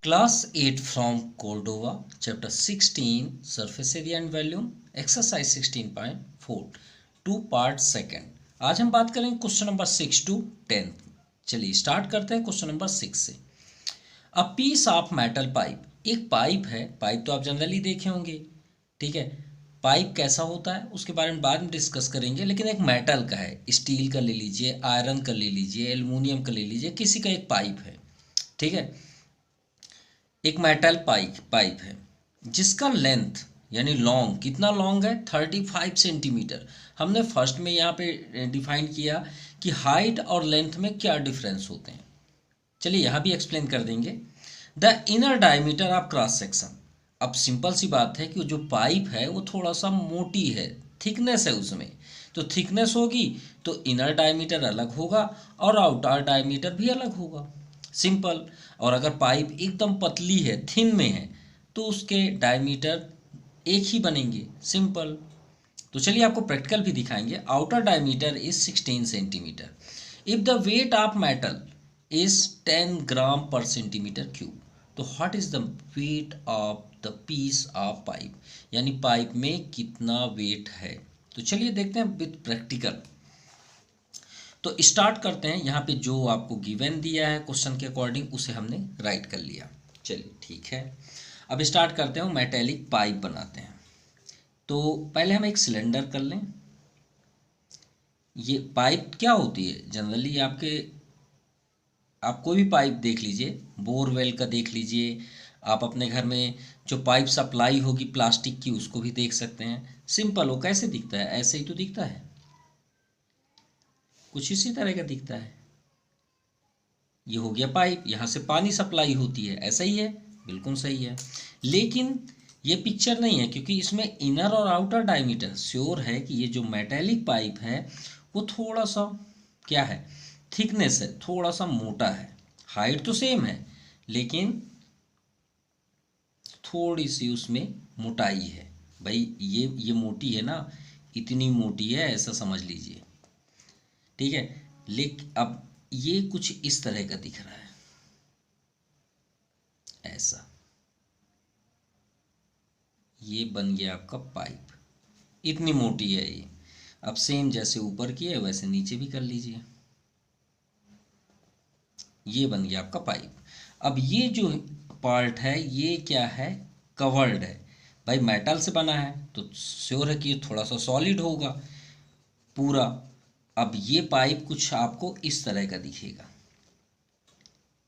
Class 8 from Cordova, Chapter 16, Surface Area and Volume, Exercise 16.4, 2 Part 2. आज हम बात करेंगे क्वेश्चन नंबर 6 to 10. चलिए स्टार्ट करते हैं क्वेश्चन नंबर 6 से. A piece of metal pipe, एक पाइप है. पाइप तो आप जनरली देखे होंगे, ठीक है. पाइप कैसा होता है उसके बारे में बाद में डिस्कस करेंगे, लेकिन एक मेटल का है. स्टील का ले लीजिए, आयरन का ले लीजिए, एल्युमिनियम का ले लीजिए, किसी का एक पाइप है, ठीक है. एक मेटल पाइप है जिसका लेंथ यानी लॉन्ग, कितना लॉन्ग है 35 सेंटीमीटर. हमने फर्स्ट में यहाँ पे डिफाइन किया कि हाइट और लेंथ में क्या डिफरेंस होते हैं. चलिए यहाँ भी एक्सप्लेन कर देंगे. The inner diameter of cross section. अब सिंपल सी बात है कि जो पाइप है वो थोड़ा सा मोटी है, थिकनेस है उसमें, तो थिकनेस होगी तो इनर डायमीटर अलग होगा और आउटर डायमीटर भी अलग होगा. सिंपल. और अगर पाइप एकदम पतली है, थिन में है, तो उसके डायमीटर एक ही बनेंगे. सिंपल. तो चलिए आपको प्रैक्टिकल भी दिखाएंगे. Outer diameter is 16 centimetre. If the weight of metal is 10 gram per centimetre cube, तो what is the weight of the piece of pipe, यानी पाइप में कितना वेट है. तो चलिए देखते हैं विद प्रैक्टिकल. तो स्टार्ट करते हैं. यहाँ पे जो आपको गिवन दिया है क्वेश्चन के अकॉर्डिंग उसे हमने राइट कर लिया. चलिए ठीक है, अब स्टार्ट करते हैं. मेटेलिक पाइप बनाते हैं. तो पहले हम एक सिलेंडर कर लें. ये पाइप क्या होती है जनरली, आप कोई भी पाइप देख लीजिए, बोरवेल का देख लीजिए, आप अपने घर में जो पाइप सप्लाई होगी प्लास्टिक की उसको भी देख सकते हैं. सिंपल. वो कैसे दिखता है, ऐसे ही तो दिखता है, कुछ इसी तरह का दिखता है. ये हो गया पाइप, यहाँ से पानी सप्लाई होती है, ऐसा ही है, बिल्कुल सही है. लेकिन ये पिक्चर नहीं है क्योंकि इसमें इनर और आउटर डायमीटर श्योर है कि ये जो मेटेलिक पाइप है वो थोड़ा सा क्या है, थिकनेस है, थोड़ा सा मोटा है. हाइट तो सेम है लेकिन थोड़ी सी उसमें मोटाई है. भाई ये मोटी है ना, इतनी मोटी है ऐसा समझ लीजिए, ठीक है. लेकिन अब ये कुछ इस तरह का दिख रहा है, ऐसा. ये बन गया आपका पाइप, इतनी मोटी है ये. अब सेम जैसे ऊपर की है वैसे नीचे भी कर लीजिए. ये बन गया आपका पाइप. अब ये जो पार्ट है ये क्या है, कवर्ड है. भाई मेटल से बना है तो श्योर है कि ये थोड़ा सा सॉलिड होगा पूरा. अब ये पाइप कुछ आपको इस तरह का दिखेगा.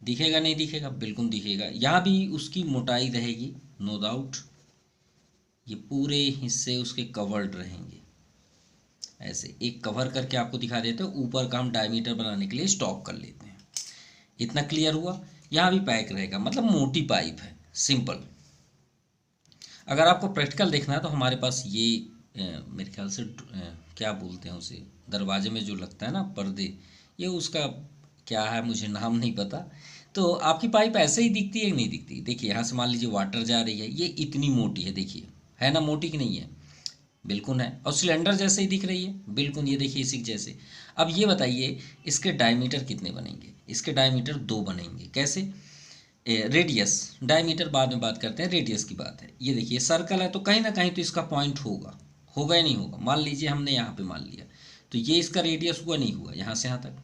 दिखेगा नहीं दिखेगा, बिल्कुल दिखेगा. यहाँ भी उसकी मोटाई रहेगी, नो डाउट. ये पूरे हिस्से उसके कवर्ड रहेंगे. ऐसे एक कवर करके आपको दिखा देते हैं. ऊपर का हम डायमीटर बनाने के लिए स्टॉप कर लेते हैं. इतना क्लियर हुआ. यहाँ भी पैक रहेगा, मतलब मोटी पाइप है. सिंपल. अगर आपको प्रैक्टिकल देखना है तो हमारे पास ये मेरे ख्याल से क्या बोलते हैं उसे, दरवाजे में जो लगता है ना पर्दे, ये उसका क्या है मुझे नाम नहीं पता. तो आपकी पाइप ऐसे ही दिखती है कि नहीं दिखती. देखिए यहाँ से मान लीजिए वाटर जा रही है, ये इतनी मोटी है, देखिए है ना, मोटी कि नहीं है, बिल्कुल है. और सिलेंडर जैसे ही दिख रही है, बिल्कुल. ये देखिए इसी जैसे. अब ये बताइए इसके डायमीटर कितने बनेंगे. इसके डायमीटर 2 बनेंगे. कैसे, रेडियस, डायमीटर बाद में बात करते हैं, रेडियस की बात है. ये देखिए सर्कल है तो कहीं ना कहीं तो इसका पॉइंट होगा, होगा या नहीं होगा. मान लीजिए हमने यहाँ पे मान लिया तो ये इसका रेडियस हुआ नहीं हुआ, यहाँ से यहाँ तक.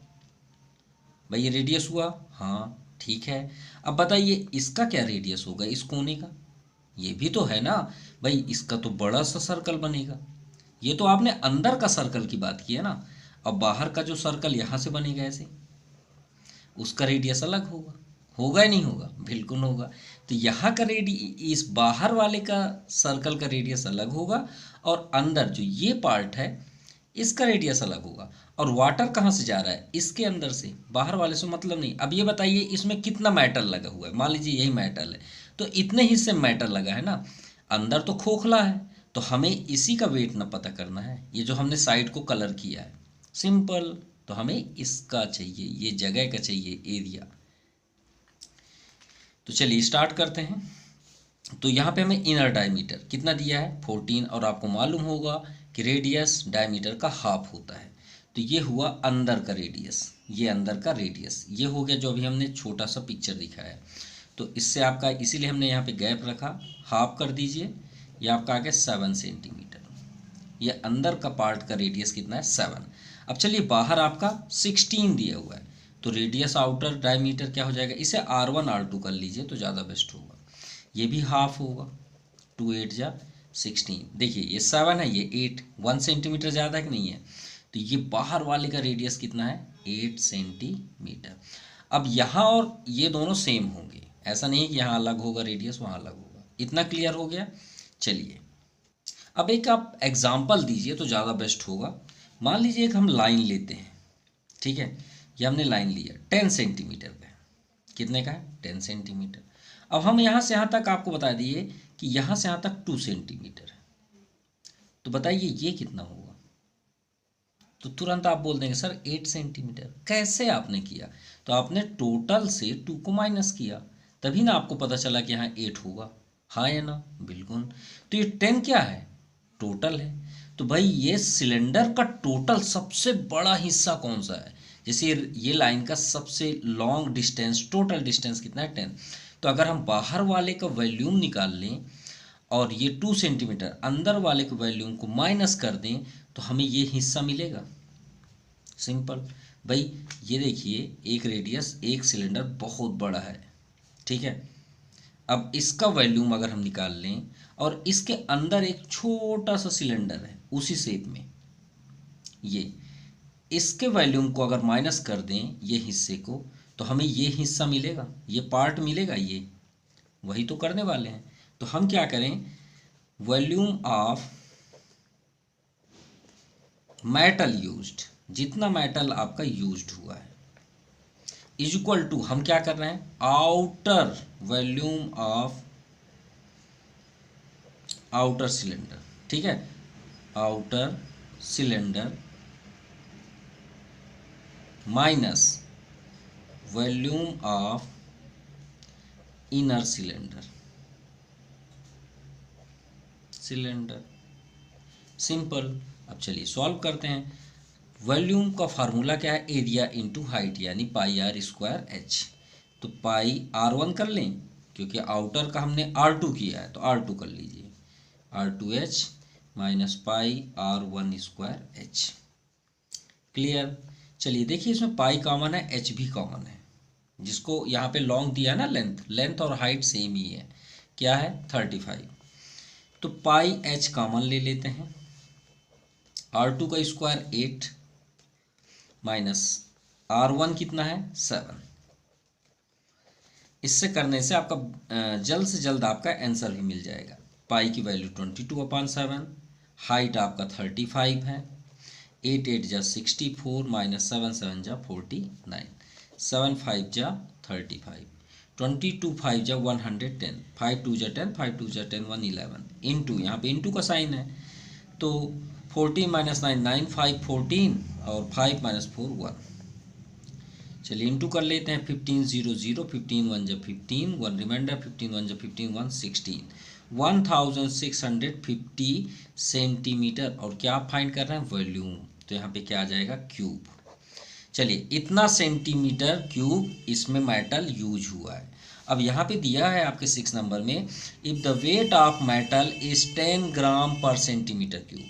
भाई ये रेडियस हुआ, हाँ ठीक है. अब बताइए इसका क्या रेडियस होगा, इस कोने का. ये भी तो है ना भाई, इसका तो बड़ा सा सर्कल बनेगा. ये तो आपने अंदर का सर्कल की बात की है ना. अब बाहर का जो सर्कल यहाँ से बनेगा ऐसे, उसका रेडियस अलग होगा. होगा या नहीं होगा, बिल्कुल होगा. तो यहाँ का इस बाहर वाले का सर्कल का रेडियस अलग होगा और अंदर जो ये पार्ट है इसका रेडियस अलग होगा. और वाटर कहाँ से जा रहा है, इसके अंदर से, बाहर वाले से मतलब नहीं. अब ये बताइए इसमें कितना मेटल लगा हुआ है. मान लीजिए यही मेटल है तो इतने हिस्से मेटल लगा है ना, अंदर तो खोखला है. तो हमें इसी का वेट ना पता करना है, ये जो हमने साइड को कलर किया है. सिंपल. तो हमें इसका चाहिए, ये जगह का चाहिए एरिया. तो चलिए स्टार्ट करते हैं. तो यहाँ पे हमें इनर डायमीटर कितना दिया है 14, और आपको मालूम होगा कि रेडियस डायमीटर का हाफ होता है. तो ये हुआ अंदर का रेडियस, ये अंदर का रेडियस, ये हो गया जो अभी हमने छोटा सा पिक्चर दिखाया है. तो इससे आपका, इसीलिए हमने यहाँ पे गैप रखा, हाफ कर दीजिए, ये आपका आ गया 7 सेंटीमीटर। ये अंदर का पार्ट का रेडियस कितना है 7। अब चलिए बाहर आपका 16 दिया हुआ है, तो रेडियस आउटर डायमीटर क्या हो जाएगा, इसे R1 R2 कर लीजिए तो ज़्यादा बेस्ट होगा। ये भी हाफ होगा, 2 8 जा 16। देखिए ये 7 है, ये 8, 1 सेंटीमीटर ज़्यादा कि नहीं है, तो ये बाहर वाले का रेडियस कितना है 8 सेंटीमीटर। अब यहाँ और ये दोनों सेम होंगे, ऐसा नहीं है कि यहाँ अलग होगा रेडियस वहाँ अलग होगा। इतना क्लियर हो गया। चलिए अब एक आप एग्जाम्पल दीजिए तो ज़्यादा बेस्ट होगा। मान लीजिए एक हम लाइन लेते हैं, ठीक है, ये हमने लाइन लिया 10 सेंटीमीटर का, कितने का है 10 सेंटीमीटर। अब हम यहाँ से यहाँ तक आपको बता दिए कि यहाँ से यहाँ तक 2 सेंटीमीटर है, तो बताइए ये कितना होगा। तो तुरंत आप बोल देंगे सर 8 सेंटीमीटर। कैसे आपने किया, तो आपने टोटल से 2 को माइनस किया, तभी ना आपको पता चला कि यहाँ 8 होगा। हाँ या ना, बिल्कुल। तो ये 10 क्या है, टोटल है। तो भाई ये सिलेंडर का टोटल सबसे बड़ा हिस्सा कौन सा है, जैसे ये लाइन का सबसे लॉन्ग डिस्टेंस, टोटल डिस्टेंस कितना है 10। तो अगर हम बाहर वाले का वॉल्यूम निकाल लें और ये 2 सेंटीमीटर अंदर वाले के वॉल्यूम को माइनस कर दें तो हमें ये हिस्सा मिलेगा। सिंपल भाई, ये देखिए एक रेडियस, एक सिलेंडर बहुत बड़ा है, ठीक है। अब इसका वॉल्यूम अगर हम निकाल लें और इसके अंदर एक छोटा सा सिलेंडर है उसी शेप में, ये इसके वॉल्यूम को अगर माइनस कर दें ये हिस्से को, तो हमें ये हिस्सा मिलेगा, ये पार्ट मिलेगा, ये वही तो करने वाले हैं। तो हम क्या करें, वॉल्यूम ऑफ मेटल यूज्ड, जितना मेटल आपका यूज्ड हुआ है, इज इक्वल टू, हम क्या कर रहे हैं, outer volume of outer cylinder, ठीक है, outer cylinder minus volume of inner cylinder. Simple. अब चलिए सॉल्व करते हैं। वॉल्यूम का फार्मूला क्या है, एरिया इंटू हाइट, यानी पाई आर स्क्वायर एच। तो पाई R1 कर लें, क्योंकि आउटर का हमने R2 किया है तो R2 कर लीजिए, R2H minus pi R1 square H. Clear. चलिए देखिए इसमें पाई कॉमन है, एच भी कॉमन है, जिसको यहाँ पे लॉन्ग दिया है ना, लेंथ और हाइट सेम ही है, क्या है 35। तो पाई एच कॉमन ले लेते हैं, R2 का स्क्वायर 8 माइनस R1 कितना है 7। इससे करने से आपका जल्द से जल्द आपका आंसर भी मिल जाएगा। पाई की वैल्यू 22/7, हाइट आपका 35 है, 8 8 जा 64 माइनस 7 7 जा 49, 7 5 जा 35, 22 5 जा 110, 5 2 जा 10, 5 2 जा 10 1 11 इंटू, यहाँ पे इंटू का साइन है, तो 14 माइनस 9 9 5 14 और 5 माइनस 4 1। चलिए इंटू कर लेते हैं, 15 0 0, 15 1 जा 15, 1 रिमाइंडर, 15 1 जा 15 1 16, 1650 सेंटीमीटर। और क्या आप फाइंड कर रहे हैं, वॉल्यूम, तो यहाँ पे क्या आ जाएगा क्यूब। चलिए इतना सेंटीमीटर क्यूब इसमें मेटल यूज हुआ है। अब यहाँ पे दिया है आपके 6 नंबर में, if the weight of metal is 10 gram per centimetre cube,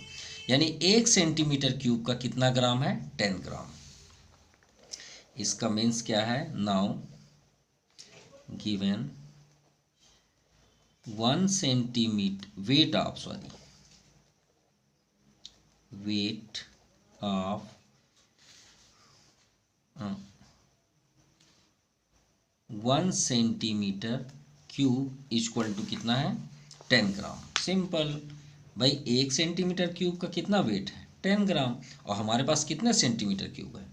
यानी 1 सेंटीमीटर क्यूब का कितना ग्राम है 10 ग्राम। इसका मीन्स क्या है, now given 1 centimetre weight of 1 centimetre cube equal to कितना है 10 ग्राम। सिंपल भाई, 1 सेंटीमीटर क्यूब का कितना वेट है 10 ग्राम, और हमारे पास कितने सेंटीमीटर क्यूब है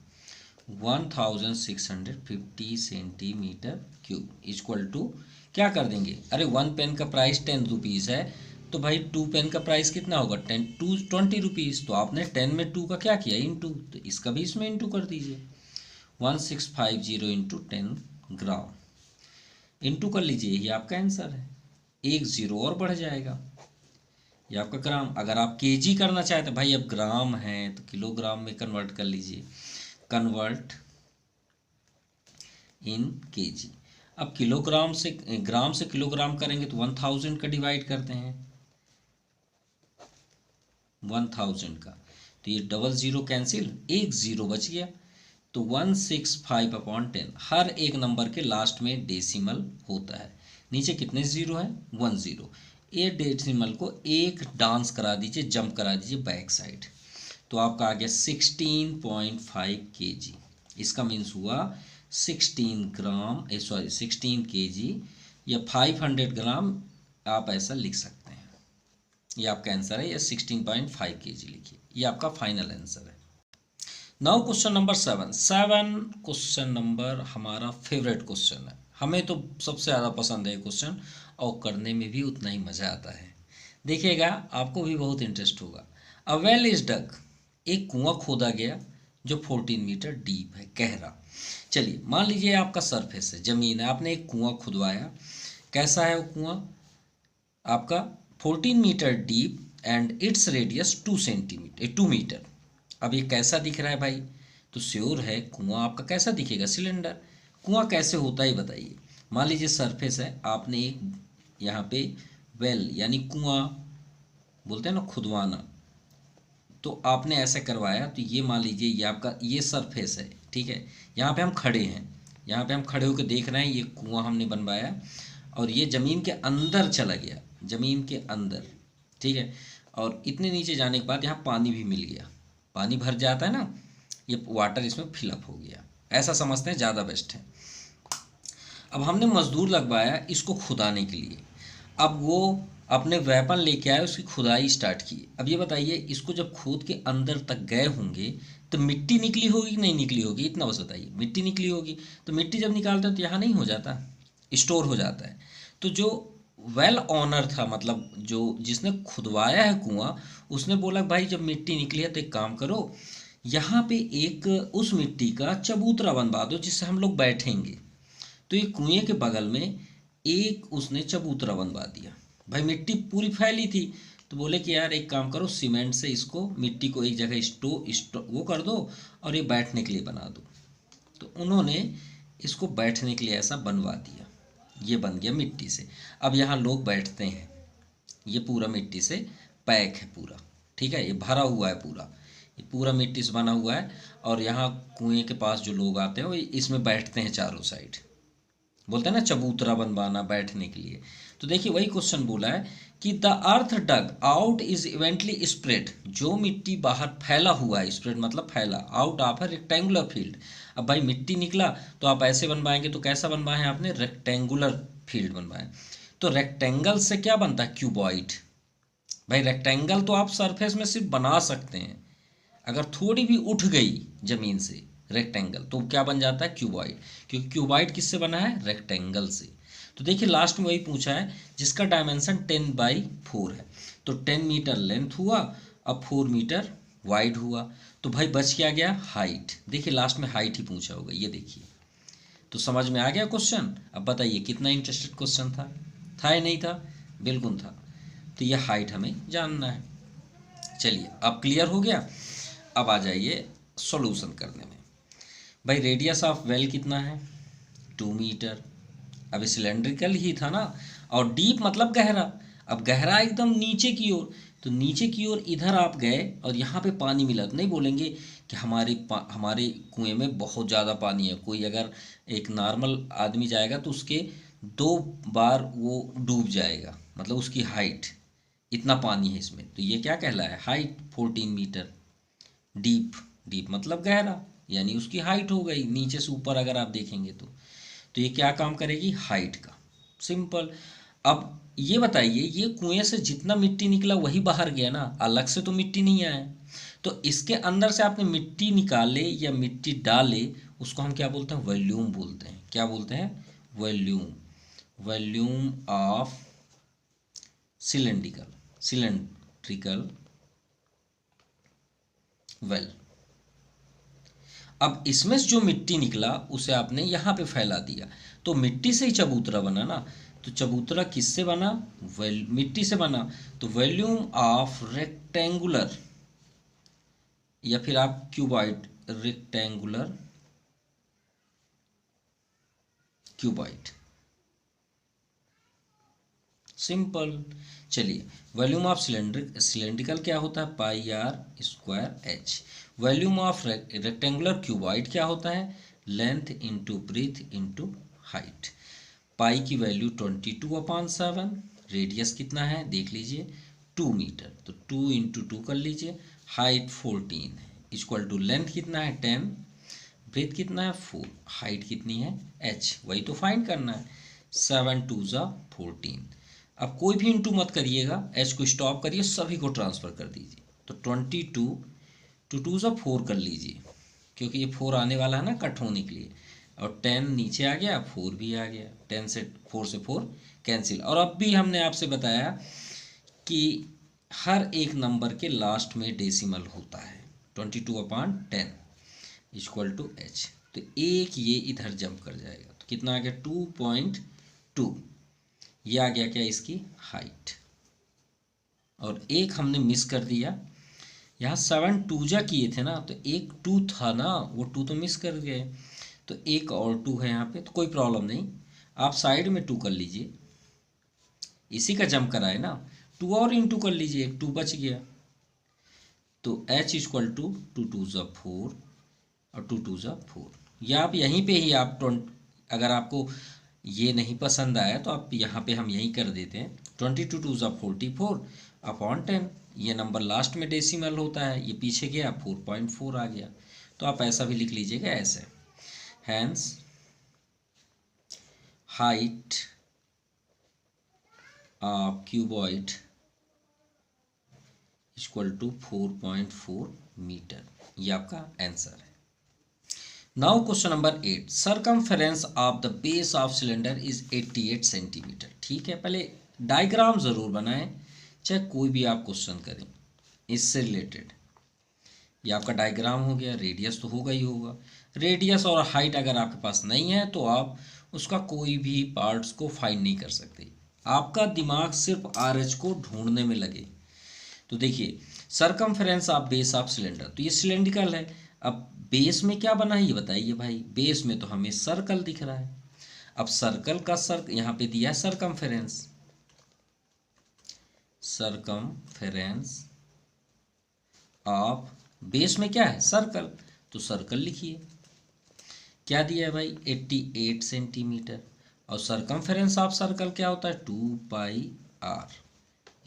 1650 सेंटीमीटर क्यूब इक्वल टू, क्या कर देंगे, अरे 1 पेन का प्राइस 10 रुपीज़ है, तो भाई 2 पेन का प्राइस कितना होगा 20 रुपीज़। तो आपने 10 में 2 का क्या किया इंटू, तो इसका भी इसमें इंटू कर दीजिए, 1650 इंटू 10 ग्राम इंटू कर लीजिए, ये आपका आंसर है। एक जीरो और बढ़ जाएगा, ये आपका ग्राम। अगर आप केजी करना चाहते भाई, अब ग्राम है तो किलोग्राम में कन्वर्ट कर लीजिए, कन्वर्ट इन केजी। अब किलोग्राम से ग्राम से किलोग्राम करेंगे तो 1000 का डिवाइड करते हैं, 1000 का, तो ये डबल ज़ीरो कैंसिल, एक ज़ीरो बच गया, तो 165/10। हर एक नंबर के लास्ट में डेसिमल होता है। नीचे कितने ज़ीरो है? 1 ज़ीरो। ये डेसिमल को एक डांस करा दीजिए, जंप करा दीजिए बैक साइड, तो आपका आ गया 16.5 kg। इसका मीन्स हुआ 16 ग्राम, सॉरी 16 kg या 500 ग्राम, आप ऐसा लिख सकते हैं। ये आपका आंसर है, या 16.5 kg लिखिए, ये आपका फाइनल आंसर है। Now question number 7 question number हमारा फेवरेट क्वेश्चन है, हमें तो सबसे ज़्यादा पसंद है ये क्वेश्चन, और करने में भी उतना ही मज़ा आता है। देखिएगा, आपको भी बहुत इंटरेस्ट होगा। अ वेल इज डग, एक कुआं खोदा गया जो 14 मीटर डीप है, गहरा। चलिए मान लीजिए आपका सरफेस है, ज़मीन है, आपने एक कुआं खुदवाया। कैसा है वो कुआं? आपका 14 metre deep and it's radius 2 metre. अब ये कैसा दिख रहा है भाई? तो श्योर है कुआं आपका कैसा दिखेगा? सिलेंडर। कुआं कैसे होता है बताइए। मान लीजिए सरफेस है, आपने एक यहाँ पे वेल यानी कुआं बोलते हैं ना, खुदवाना, तो आपने ऐसे करवाया, तो ये मान लीजिए ये आपका ये सरफेस है, ठीक है। यहाँ पे हम खड़े हैं, यहाँ पे हम खड़े होकर देख रहे हैं, ये कुआं हमने बनवाया और ये ज़मीन के अंदर चला गया, ज़मीन के अंदर, ठीक है। और इतने नीचे जाने के बाद यहाँ पानी भी मिल गया, पानी भर जाता है ना, ये वाटर इसमें फिलअप हो गया, ऐसा समझते हैं, ज़्यादा बेस्ट है। अब हमने मजदूर लगवाया इसको खुदाने के लिए। अब वो अपने वेपन लेके आए, उसकी खुदाई स्टार्ट की। अब ये बताइए, इसको जब खोद के अंदर तक गए होंगे तो मिट्टी निकली होगी कि नहीं निकली होगी? इतना बस बताइए। मिट्टी निकली होगी, तो मिट्टी जब निकालते हैं तो यहाँ नहीं हो जाता, स्टोर हो जाता है। तो जो वेल ऑनर था, मतलब जो जिसने खुदवाया है कुआं, उसने बोला भाई जब मिट्टी निकली है तो एक काम करो, यहाँ पे एक उस मिट्टी का चबूतरा बनवा दो जिससे हम लोग बैठेंगे। तो ये कुएं के बगल में एक उसने चबूतरा बनवा दिया। भाई मिट्टी पूरी फैली थी, तो बोले कि यार एक काम करो, सीमेंट से इसको मिट्टी को एक जगह स्टो वो कर दो और ये बैठने के लिए बना दो। तो उन्होंने इसको बैठने के लिए ऐसा बनवा दिया, ये बन गया मिट्टी से। अब यहाँ लोग बैठते हैं, ये पूरा मिट्टी से पैक है पूरा, ठीक है, ये भरा हुआ है पूरा, ये पूरा मिट्टी से बना हुआ है। और यहाँ कुएं के पास जो लोग आते हैं वो इसमें बैठते हैं चारों साइड, बोलते हैं ना चबूतरा बनवाना बैठने के लिए। तो देखिए वही क्वेश्चन बोला है कि the earth dug out is evenly spread, जो मिट्टी बाहर फैला हुआ है, स्प्रेड मतलब फैला, आउट ऑफ है रेक्टेंगुलर फील्ड। अब भाई मिट्टी निकला तो आप ऐसे बनवाएंगे, तो कैसा बनवाए हैं आपने? रेक्टेंगुलर फील्ड बनवाए। तो रेक्टेंगल से क्या बनता है? क्यूबॉइड। भाई रेक्टेंगल तो आप सरफेस में सिर्फ बना सकते हैं, अगर थोड़ी भी उठ गई जमीन से रेक्टेंगल तो क्या बन जाता है? क्यूबॉइड। क्योंकि क्यूबॉइड किससे बना है? रेक्टेंगल से। तो देखिए लास्ट में वही पूछा है जिसका डायमेंशन 10/4 है, तो 10 मीटर लेंथ हुआ, अब 4 मीटर वाइड हुआ, तो भाई बच क्या गया? हाइट। देखिए लास्ट में हाइट ही पूछा होगा, ये देखिए। तो समझ में आ गया क्वेश्चन? अब बताइए कितना इंटरेस्टेड क्वेश्चन था या नहीं था? बिल्कुल था। तो ये हाइट हमें जानना है। चलिए अब क्लियर हो गया। अब आ जाइए सॉल्यूशन करने में। भाई रेडियस ऑफ वेल कितना है? 2 मीटर। अभी सिलेंड्रिकल ही था ना, और डीप मतलब गहरा। अब गहरा एकदम नीचे की ओर, तो नीचे की ओर इधर आप गए और यहाँ पे पानी मिला, तो नहीं बोलेंगे कि हमारे कुएं में बहुत ज़्यादा पानी है। कोई अगर एक नॉर्मल आदमी जाएगा तो उसके 2 बार वो डूब जाएगा, मतलब उसकी हाइट, इतना पानी है इसमें। तो ये क्या कहलाया? Height 14 metre. डीप, डीप मतलब गहरा, यानी उसकी हाइट हो गई नीचे से ऊपर अगर आप देखेंगे तो ये क्या काम करेगी? हाइट का। सिंपल। अब ये बताइए, ये कुएं से जितना मिट्टी निकला वही बाहर गया ना, अलग से तो मिट्टी नहीं आया। तो इसके अंदर से आपने मिट्टी निकाले या मिट्टी डाले, उसको हम क्या बोलते हैं? वॉल्यूम बोलते हैं। क्या बोलते हैं? Volume. Volume of cylindrical well. अब इसमें से जो मिट्टी निकला उसे आपने यहाँ पे फैला दिया, तो मिट्टी से ही चबूतरा बना ना। तो चबूतरा किससे बना? मिट्टी से बना। तो वॉल्यूम ऑफ रेक्टेंगुलर, या फिर आप क्यूबॉइड, रेक्टेंगुलर क्यूबॉइड, सिंपल। चलिए, वॉल्यूम ऑफ सिलेंड्रिकल क्या होता है, pi r square h. Volume of rectangular cuboid क्या होता है, length into breadth into height. Pi की वैल्यू 22/7, रेडियस कितना है देख लीजिए 2 मीटर, तो 2 इंटू 2 कर लीजिए, हाइट 14 है, इक्वल टू लेंथ कितना है 10, ब्रेथ कितना है 4, हाइट कितनी है h, वही तो फाइंड करना है। 7 2 14। अब कोई भी इंटू मत करिएगा, h को स्टॉप करिए, सभी को ट्रांसफ़र कर दीजिए। तो 22 2 2 4 कर लीजिए, क्योंकि ये 4 आने वाला है ना कट होने के लिए, और 10 नीचे आ गया, 4 भी आ गया, 10 से 4 से 4 कैंसिल। और अब भी हमने आपसे बताया कि हर एक नंबर के लास्ट में डेसिमल होता है, 22/10 इक्वल टू एच। तो एक ये इधर जंप कर जाएगा, तो कितना आ गया 2.2, ये आ गया क्या इसकी हाइट। और एक हमने मिस कर दिया, यहाँ 7 2 किए थे ना, तो एक 2 था ना, वो 2 तो मिस कर गए, तो एक और 2 है यहाँ पे, तो कोई प्रॉब्लम नहीं, आप साइड में 2 कर लीजिए, इसी का जंप करा है ना, 2 और इंटू कर लीजिए, एक 2 बच गया। तो h इक्वल टू 2 2 4 और 2 2 4, या आप यहीं पे ही आप अगर आपको ये नहीं पसंद आया तो आप यहाँ पे हम यहीं कर देते हैं, 22 2 44 अपॉन 10, ये नंबर लास्ट में डेसिमल होता है, ये पीछे गया 4.4 आ गया, तो आप ऐसा भी लिख लीजिएगा ऐसे। Hence height of cuboid equal to 4.4 metre, ये आपका आंसर है। Now question number 8, circumference of the base of cylinder is 88 centimetre. ठीक है, पहले डायग्राम ज़रूर बनाएं, चाहे कोई भी आप क्वेश्चन करें इससे रिलेटेड। ये आपका डायग्राम हो गया, रेडियस तो होगा ही होगा, रेडियस और हाइट अगर आपके पास नहीं है तो आप उसका कोई भी पार्ट्स को फाइंड नहीं कर सकते, आपका दिमाग सिर्फ आर एच को ढूंढने में लगे। तो देखिए, circumference of base of cylinder, तो ये सिलेंड्रिकल है, अब बेस में क्या बना है ये बताइए भाई, बेस में तो हमें सर्कल दिख रहा है, अब सर्कल का यहाँ पे दिया है सरकमफेरेंस, सरकमफेरेंस ऑफ बेस में क्या है सर्कल, तो सर्कल लिखिए, क्या दिया है भाई 88 सेंटीमीटर, और सरकमफेरेंस ऑफ सर्कल क्या होता है 2πr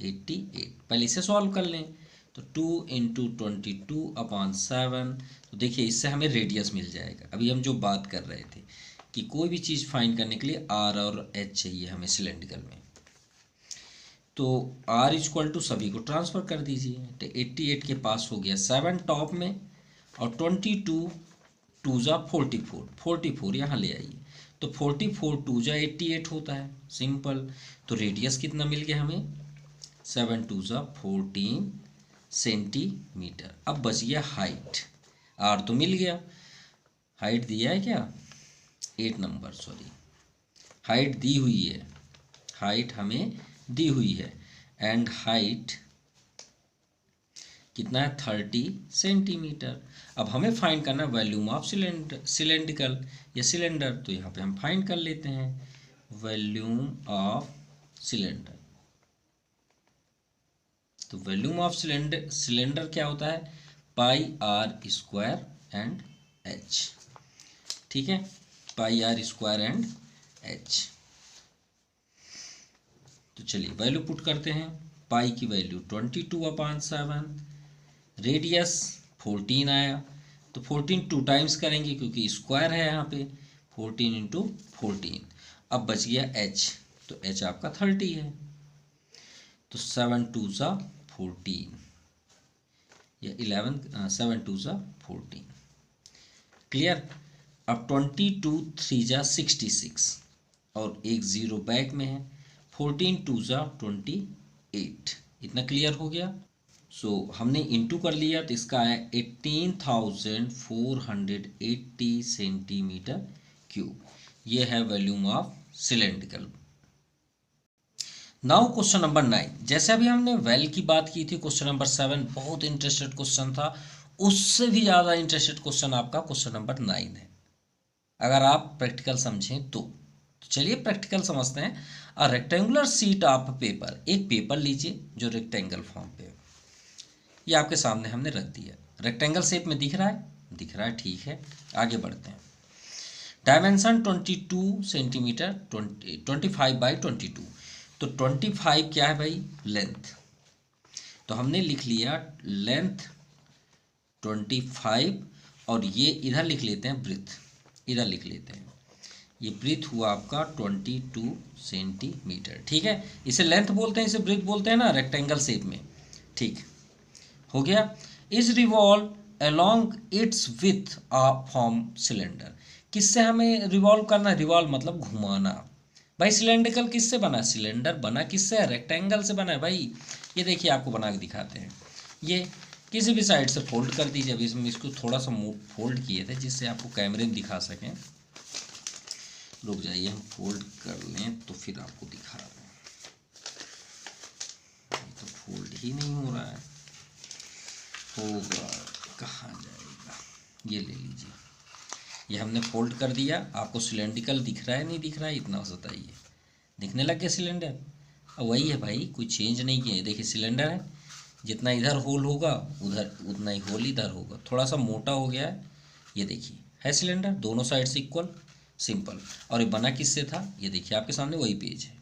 88, पहले इसे सॉल्व कर लें, तो 2 इंटू 22/7, तो देखिए इससे हमें रेडियस मिल जाएगा। अभी हम जो बात कर रहे थे कि कोई भी चीज़ फाइंड करने के लिए आर और एच चाहिए हमें सिलेंड्रिकल में, तो आर इक्वल टू सभी को ट्रांसफ़र कर दीजिए, तो 88 के पास हो गया 7 टॉप में, और 22 2 44 यहाँ ले आइए, तो 44 2 88 होता है, सिंपल। तो रेडियस कितना मिल गया हमें 7 2 14 सेंटीमीटर। अब बच गया हाइट, आर तो मिल गया, हाइट दिया है क्या 8 नंबर, सॉरी हाइट दी हुई है, हाइट हमें दी हुई है, एंड हाइट कितना है 30 सेंटीमीटर। अब हमें फाइंड करना है वॉल्यूम ऑफ सिलेंड्रिकल या सिलेंडर, तो यहाँ पे हम फाइंड कर लेते हैं वॉल्यूम ऑफ सिलेंडर। तो वॉल्यूम ऑफ सिलेंडर क्या होता है πr स्क्वायर एंड h, ठीक है, πr स्क्वायर एंड h। तो चलिए वैल्यू पुट करते हैं, पाई की वैल्यू 22/7, रेडियस 14 आया, तो 14 2 टाइम्स करेंगे क्योंकि स्क्वायर है यहाँ पे, 14 इंटू 14। अब बच गया h, तो h आपका 30 है, तो 7 2 14 या 7 2 14, क्लियर। अब 22 3 66 और एक ज़ीरो बैक में है, 14 2 28, इतना क्लियर हो गया। सो हमने इंटू कर लिया, तो इसका है 18,480 सेंटीमीटर क्यूब, ये है volume of cylindrical. Now question number 9, जैसे अभी हमने वेल की बात की थी, क्वेश्चन नंबर 7 बहुत इंटरेस्टेड क्वेश्चन था, उससे भी ज़्यादा इंटरेस्टेड क्वेश्चन आपका क्वेश्चन नंबर 9 है, अगर आप प्रैक्टिकल समझें तो चलिए प्रैक्टिकल समझते हैं। A rectangular sheet of paper, एक पेपर लीजिए जो रेक्टेंगल फॉर्म पे है, ये आपके सामने हमने रख दिया। रेक्टेंगल शेप में दिख रहा है, दिख रहा है, ठीक है। आगे बढ़ते हैं। Dimension 22 centimetre, 25/22। तो 25 क्या है भाई, लेंथ। तो हमने लिख लिया लेंथ 25, और ये इधर लिख लेते हैं ब्रीथ, इधर लिख लेते हैं। ये ब्रीथ हुआ आपका 22 सेंटीमीटर, ठीक है। इसे लेंथ बोलते हैं, इसे ब्रीथ बोलते हैं ना रेक्टेंगल शेप में, ठीक हो गया। Is revolve along it's with a form cylinder. किससे हमें रिवॉल्व करना है, रिवॉल्व मतलब घुमाना। भाई सिलेंड्रिकल किससे बना, सिलेंडर बना किससे है, रेक्टेंगल से बना है भाई। ये देखिए आपको बना के दिखाते हैं। ये किसी भी साइड से फोल्ड कर दीजिए। अभी इसमें इसको थोड़ा सा फोल्ड किए थे जिससे आपको कैमरे में दिखा सकें। रुक जाइए, हम फोल्ड कर लें तो फिर आपको दिखा रहे हैं। तो फोल्ड ही नहीं हो रहा है, होगा कहाँ जाएगा। ये ले लीजिए, ये हमने फोल्ड कर दिया। आपको सिलेंड्रिकल दिख रहा है नहीं दिख रहा है, इतना बताइए। दिखने लग गया सिलेंडर। अब वही है भाई, कोई चेंज नहीं किया है। देखिए सिलेंडर है, जितना इधर होल होगा उधर उतना ही होल इधर होगा। थोड़ा सा मोटा हो गया है, ये देखिए है सिलेंडर, दोनों साइड से इक्वल, सिंपल। और ये बना किससे था, ये देखिए आपके सामने वही पेज है।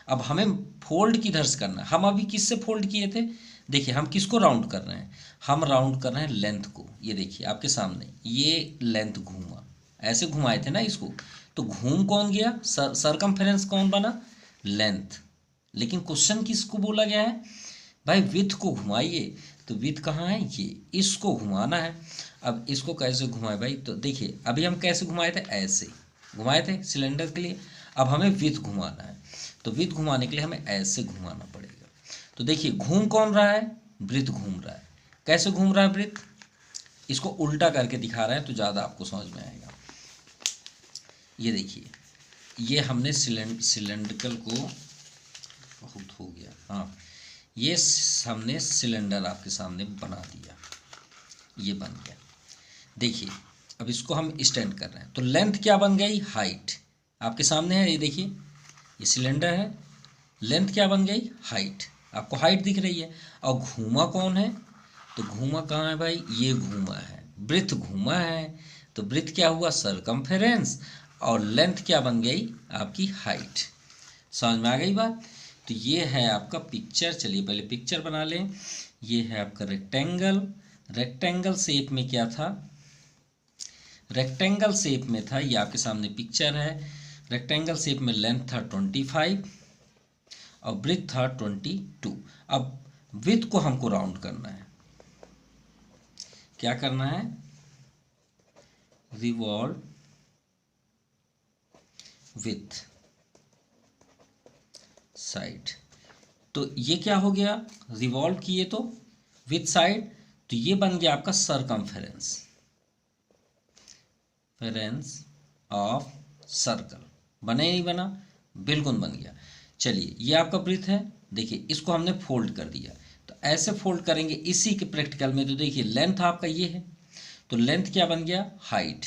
अब हमें फोल्ड किधर से करना है, हम अभी किससे फोल्ड किए थे, देखिए हम किसको राउंड कर रहे हैं, हम राउंड कर रहे हैं लेंथ को। ये देखिए आपके सामने ये लेंथ घूमा, ऐसे घुमाए थे ना इसको, तो घूम कौन गया, सरकमफेरेंस कौन बना, लेंथ। लेकिन क्वेश्चन किसको बोला गया है भाई, विथ को घुमाइए। तो विथ कहाँ है, ये इसको घुमाना है। अब इसको कैसे घुमाए भाई, तो देखिए अभी हम कैसे घुमाए थे, ऐसे घुमाए थे सिलेंडर के लिए। अब हमें विथ घुमाना है, तो विथ घुमाने के लिए हमें ऐसे घुमाना पड़ेगा। तो देखिए घूम कौन रहा है, वृत्त घूम रहा है। कैसे घूम रहा है वृत्त, इसको उल्टा करके दिखा रहा है तो ज़्यादा आपको समझ में आएगा। ये देखिए, ये हमने सिलेंड्रिकल को, बहुत हो गया, हाँ, ये हमने सिलेंडर आपके सामने बना दिया, ये बन गया। देखिए अब इसको हम स्टैंड कर रहे हैं, तो लेंथ क्या बन गई, हाइट आपके सामने है। ये देखिए ये सिलेंडर है, लेंथ क्या बन गई, हाइट। आपको हाइट दिख रही है। और घूमा कौन है, तो घूमा कहाँ है भाई, ये घूमा है, वृत्त घूमा है। तो वृत्त क्या हुआ, सरकमफेरेंस, और लेंथ क्या बन गई, आपकी हाइट। समझ में आ गई बात। तो ये है आपका पिक्चर। चलिए पहले पिक्चर बना लें। ये है आपका रेक्टेंगल, रेक्टेंगल शेप में क्या था, रेक्टेंगल शेप में था, ये आपके सामने पिक्चर है। रेक्टेंगल शेप में लेंथ था 25 और ब्रेथ था 22। अब विड्थ को हमको राउंड करना है। क्या करना है, रिवॉल्व विथ साइड। तो ये क्या हो गया, रिवॉल्व किए तो विथ साइड, तो ये बन गया आपका सरकमफेरेंस, फेरेंस ऑफ सर्कल। बने नहीं बना, बिल्कुल बन गया। चलिए ये आपका ब्रीथ है, देखिए इसको हमने फोल्ड कर दिया। तो ऐसे फोल्ड करेंगे इसी के प्रैक्टिकल में। तो देखिए लेंथ आपका ये है, तो लेंथ क्या बन गया, हाइट।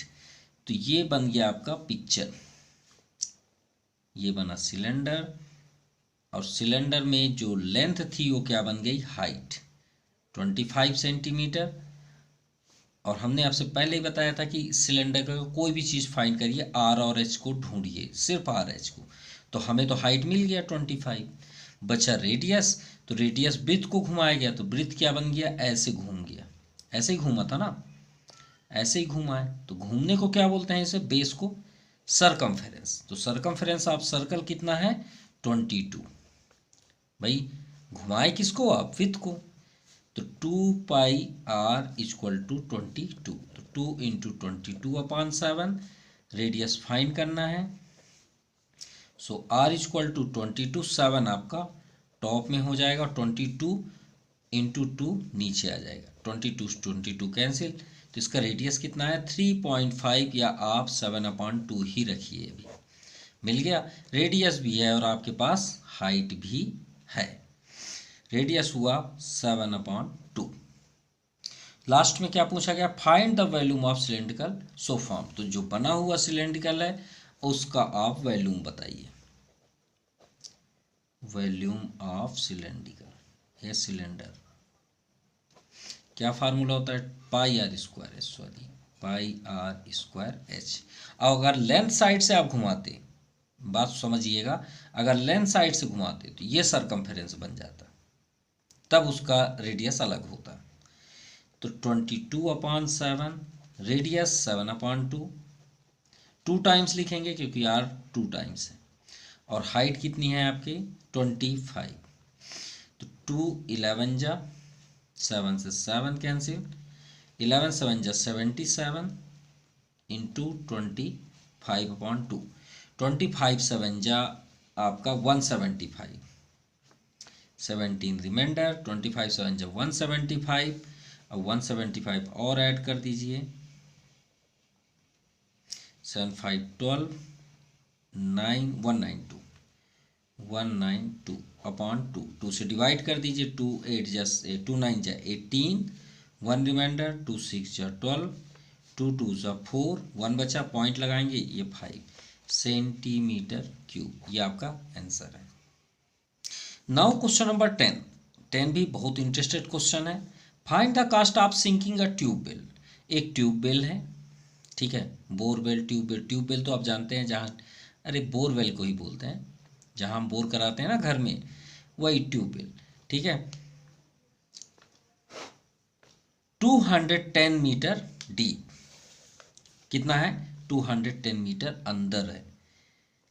तो ये बन गया आपका पिक्चर, ये बना सिलेंडर, और सिलेंडर में जो लेंथ थी वो क्या बन गई, हाइट 25 सेंटीमीटर। और हमने आपसे पहले ही बताया था कि सिलेंडर का कोई भी चीज़ फाइंड करिए, आर और एच को ढूंढिए, सिर्फ आर एच को। तो हमें तो हाइट मिल गया 25, बचा रेडियस। तो रेडियस ब्रीथ को घुमाया गया, तो ब्रीथ क्या बन गया, ऐसे घूम गया, ऐसे ही घूमा था ना, ऐसे ही घूमा है। तो घूमने को क्या बोलते हैं, इसे बेस को सरकमफेरेंस। तो सरकमफेरेंस ऑफ सर्कल कितना है, 22। भाई घुमाए किसको आप, विथ को। तो 2πr=22। तो 2 इंटू 22/7 रेडियस फाइंड करना है। सो r=22, 7 आपका टॉप में हो जाएगा, 22 इंटू 2 नीचे आ जाएगा, 22 कैंसिल। तो इसका रेडियस कितना है, 3.5, या आप 7/2 ही रखिए, अभी मिल गया। रेडियस भी है और आपके पास हाइट भी है। रेडियस हुआ 7/2। लास्ट में क्या पूछा गया, find the volume of cylindrical so form. तो जो बना हुआ सिलेंड्रिकल है उसका आप वॉल्यूम बताइए। वॉल्यूम ऑफ सिलेंडर या सिलेंडर, क्या फार्मूला होता है? Pi r square h, sorry pi r square h. अब अगर लेंथ साइड से आप घुमाते, बात समझिएगा, अगर लेंथ साइड से घुमाते तो ये सरकमफेरेंस बन जाता, तब उसका रेडियस अलग होता। तो 22/7, रेडियस 7/2, 2 टाइम्स लिखेंगे क्योंकि आर 2 टाइम्स है, और हाइट कितनी है आपकी 25। तो 2 11 जा 7 से 7 कैंसिल, 11 7 जा 77 इंटू 25/2, 25 7 जा आपका 175, 17 रिमाइंडर, 25 7 जा 175, अब 175 और ऐड कर दीजिए, 7 5 12, 9 192, 192/2, 2 से डिवाइड कर दीजिए, 2 8 जा 2 9 जा 18, 1 रिमाइंडर, 2 6 जा 12, 2 2 जा 4, 1 बचा, पॉइंट लगाएंगे, ये 5 सेंटीमीटर क्यूब, ये आपका आंसर है। नाउ क्वेश्चन नंबर 10, 10 भी बहुत इंटरेस्टेड क्वेश्चन है। Find the cost of sinking a tubewell. एक ट्यूबवेल है, ठीक है, बोरवेल ट्यूबवेल, ट्यूबवेल तो आप जानते हैं जहाँ, अरे बोरवेल को ही बोलते हैं, जहाँ हम बोर कराते हैं ना घर में, वही ट्यूबवेल, ठीक है। 210 मीटर डीप, कितना है 210 मीटर अंदर है,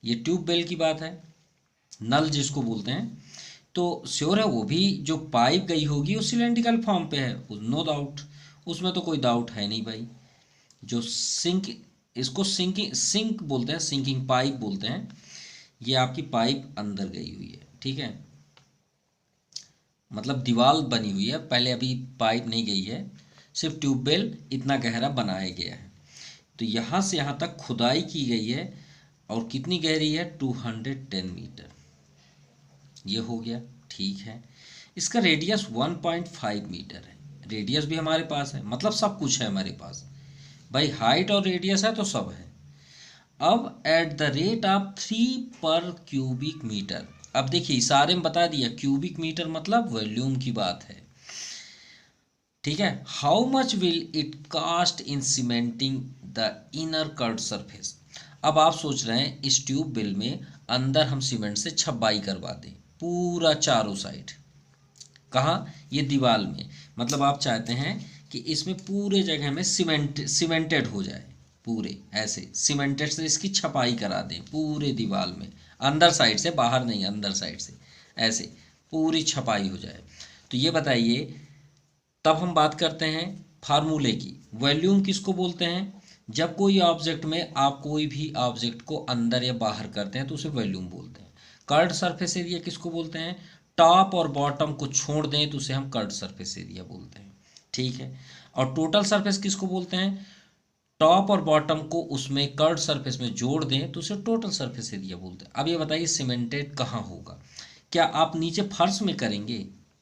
ये ट्यूबवेल की बात है, नल जिसको बोलते हैं। तो श्योर है वो भी जो पाइप गई होगी वो सिलेंड्रिकल फॉर्म पे है, नो डाउट, उसमें तो कोई डाउट है नहीं भाई। जो सिंक, इसको सिंकिंग सिंक बोलते हैं, सिंकिंग पाइप बोलते हैं, ये आपकी पाइप अंदर गई हुई है, ठीक है, मतलब दीवार बनी हुई है, पहले अभी पाइप नहीं गई है, सिर्फ ट्यूबवेल इतना गहरा बनाया गया है। तो यहाँ से यहाँ तक खुदाई की गई है, और कितनी गहरी है 210 मीटर, ये हो गया, ठीक है। इसका रेडियस 1.5 मीटर है, रेडियस भी हमारे पास है, मतलब सब कुछ है हमारे पास भाई, हाइट और रेडियस है तो सब है। अब एट द रेट ऑफ 3 पर क्यूबिक मीटर, अब देखिए इशारे में बता दिया, क्यूबिक मीटर मतलब वॉल्यूम की बात है, ठीक है। How much will it cost in cementing the inner curved surface. अब आप सोच रहे हैं इस ट्यूबवेल में अंदर हम सीमेंट से छपाई करवा दें पूरा चारों साइड, कहाँ, ये दीवार में, मतलब आप चाहते हैं कि इसमें पूरे जगह में सीमेंटेड हो जाए, पूरे ऐसे सीमेंटेड से इसकी छपाई करा दें पूरे दीवार में, अंदर साइड से, बाहर नहीं, अंदर साइड से ऐसे पूरी छपाई हो जाए। तो ये बताइए, तब हम बात करते हैं फार्मूले की, वॉल्यूम किसको बोलते हैं? जब कोई ऑब्जेक्ट में आप कोई भी ऑब्जेक्ट को अंदर या बाहर करते हैं तो उसे वॉल्यूम बोलते हैं। कर्व्ड सरफेस एरिया किसको बोलते हैं? टॉप और बॉटम को छोड़ दें तो उसे हम कर्व्ड सरफेस एरिया बोलते हैं, ठीक है। और टोटल सरफेस किसको बोलते हैं? टॉप और बॉटम को उसमें कर्व्ड सरफेस में जोड़ दें तो उसे टोटल सरफेस एरिया बोलते हैं। अब ये बताइए सीमेंटेड कहाँ होगा? क्या आप नीचे फर्श में करेंगे?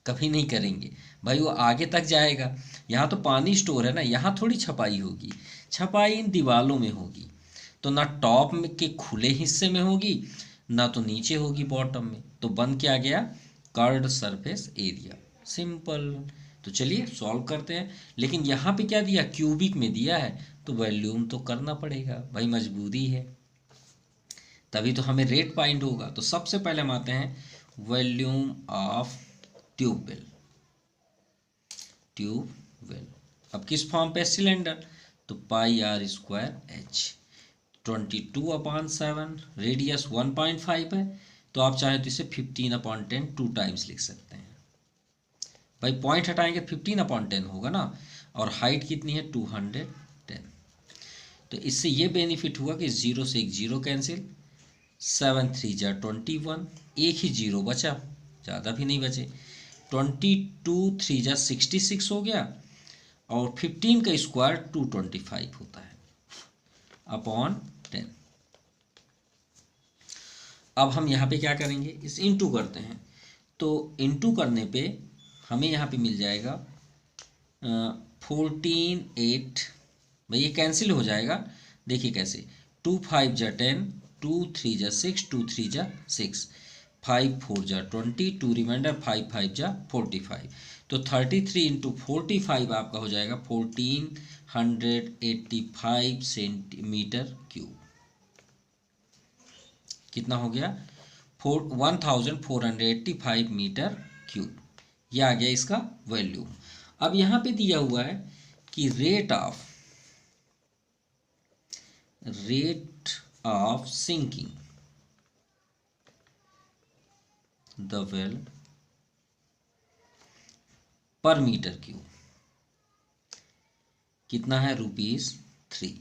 कभी नहीं करेंगे भाई, वो आगे तक जाएगा, यहाँ तो पानी स्टोर है ना, यहाँ थोड़ी छपाई होगी, छपाई इन दीवालों में होगी। तो ना टॉप में के खुले हिस्से में होगी, ना तो नीचे होगी बॉटम में, तो बन क्या गया? Curved surface area, simple. तो चलिए सॉल्व करते हैं, लेकिन यहाँ पे क्या दिया? क्यूबिक में दिया है, तो वॉल्यूम तो करना पड़ेगा भाई, मजबूरी है, तभी तो हमें रेट फाइंड होगा। तो सबसे पहले हम आते हैं वॉल्यूम ऑफ ट्यूबवेल, ट्यूबवेल अब किस फॉर्म पे? सिलेंडर, तो पाई आर स्क्वायर एच, 22/7, रेडियस 1.5 है, तो आप चाहें तो इसे 15/10 2 टाइम्स लिख सकते हैं भाई, पॉइंट हटाएंगे 15/10 होगा ना, और हाइट कितनी है 210। तो इससे ये बेनिफिट हुआ कि 0 से एक 0 कैंसिल, 7 3 जा 21, एक ही 0 बचा, ज़्यादा भी नहीं बचे, 22 3 जा 66 हो गया, और 15 का स्क्वायर 225 होता है अपॉन 10। अब हम यहाँ पे क्या करेंगे? इस इंटू करते हैं, तो इंटू करने पे हमें यहाँ पे मिल जाएगा 14 8, भाई ये कैंसिल हो जाएगा, देखिए कैसे, 2 5 जा 10, 2 3 जा 6, 2 3 जा 6, 5 4 जा 20, 2 रिमाइंडर, 5 5 जा 45। तो 33 इंटू 45 आपका हो जाएगा 1485 सेंटीमीटर क्यूब। कितना हो गया? 1485 मीटर क्यूब। ये आ गया इसका वैल्यू। अब यहाँ पे दिया हुआ है कि rate of sinking the well per metre cube कितना है? ₹3।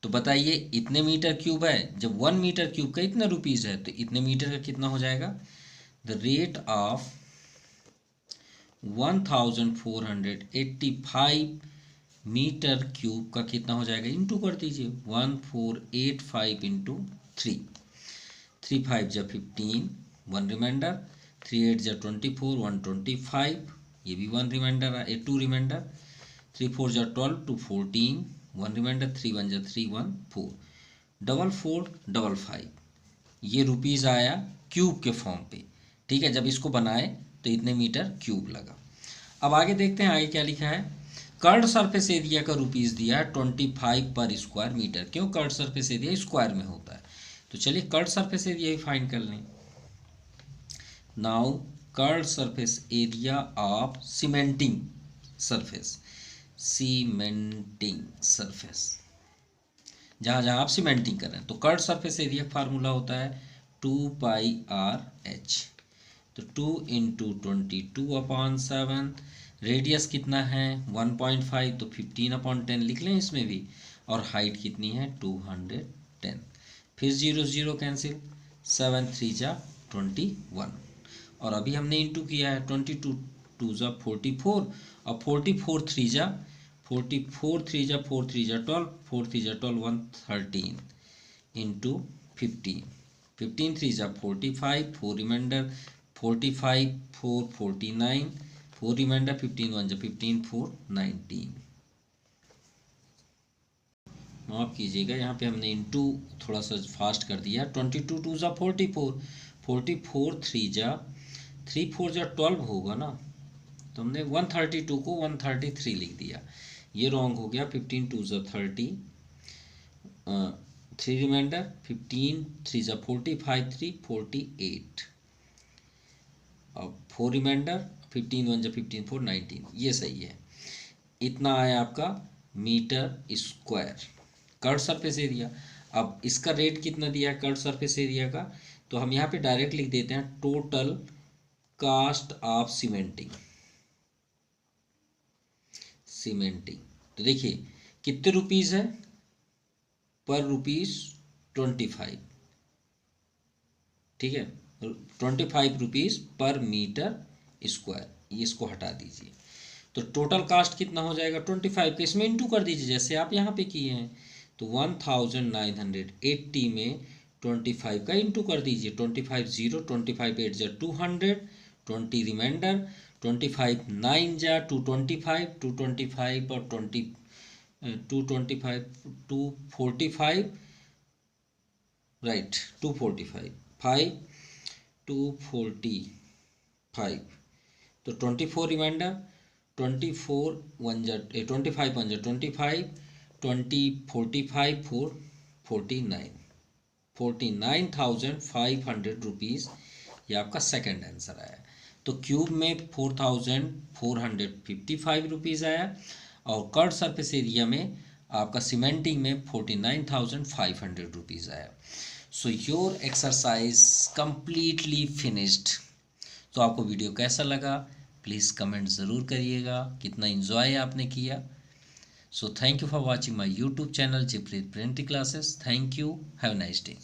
तो बताइए इतने मीटर क्यूब है, जब 1 मीटर क्यूब का इतना रुपीस है तो इतने मीटर का कितना हो जाएगा? The rate of 1485 metre cube का कितना हो जाएगा? इंटू कर दीजिए 1485 इंटू 3, 3 5 जा 15, 1 रिमाइंडर, 3 8 जा 24, 125, ये भी 1 रिमाइंडर, 2 रिमाइंडर, 3 4 जा 12, 2 14, 1 रिमाइंडर, 3 1 जा 3, 1 4, 4 4 5 5। ये रुपीज़ आया क्यूब के फॉर्म पे। ठीक है, जब इसको बनाए तो इतने मीटर क्यूब लगा। अब आगे देखते हैं आगे क्या लिखा है। कर्ड सरफेस एरिया का रुपीज़ दिया है 25 पर स्क्वायर मीटर। क्यों? कर्ड सरफेस एरिया स्क्वायर में होता है। तो चलिए कर्ड सरफेस एरिया ही फाइंड कर लें। Now curd surface area of cementing surface, जहाँ जहाँ आप सीमेंटिंग कर रहे हैं। तो कर्ड सरफेस एरिया फार्मूला होता है 2πRH। तो 2 इंटू 22/7, रेडियस कितना है 1.5, तो 15/10 लिख लें इसमें भी, और हाइट कितनी है 210। फिर 0 0 कैंसिल, 7 3 जा 21, और अभी हमने इंटू किया है 22 2 जा 44, और 44 3 जा 4 3 जा 12, 4 3 जा 12, 113 इंटू 15, 15 3 जा 45, 4 रिमाइंडर, 45 4 49, 4 रिमाइंडर, 15 1 जा 15, 4 19। माफ कीजिएगा, यहाँ पे हमने इंटू थोड़ा सा फास्ट कर दिया। 22 2 जा 44, 44 3 जा 3 4 जा 12 होगा ना, तो हमने 132 को 133 लिख दिया। ये रॉन्ग हो गया। 15 2 जा 30, 3 रिमाइंडर, 15 3 जा 45 3 48, अब 4 रिमाइंडर, 15 1 जा 15 4 19। ये सही है। इतना आया आपका metre square curved surface area. अब इसका रेट कितना दिया है कर्ड सरफेस एरिया का, तो हम यहाँ पे डायरेक्ट लिख देते हैं टोटल कास्ट ऑफ सीमेंटिंग। तो देखिए कितने रुपीस है पर ₹25। ठीक है, 25 रुपीस पर मीटर स्क्वायर। ये इसको हटा दीजिए, तो टोटल कास्ट कितना हो जाएगा 25 के इसमें इंटू कर दीजिए जैसे आप यहाँ पे किए हैं। तो 1980 में 25 का इंटू कर दीजिए। 25 0, 25 8 जा 200, 20 रिमाइंडर, 25 9 जा 225, 225 और 225 245, राइट 245 5 245, तो 24 रिमाइंडर, 24 1 जा 25 1 जा 25, 20 45 4 49, 49,500 रुपीज़। ये आपका सेकंड आंसर आया। तो क्यूब में 4,455 रुपीज़ आया, और कर्ड सरफेस एरिया में आपका सीमेंटिंग में 49,500 रुपीज़ आया। So your exercise completely finished. तो आपको वीडियो कैसा लगा प्लीज़ कमेंट ज़रूर करिएगा, कितना इन्जॉय आपने किया। So thank you for watching my YouTube channel Jipreet printing classes. Thank you, have a nice day.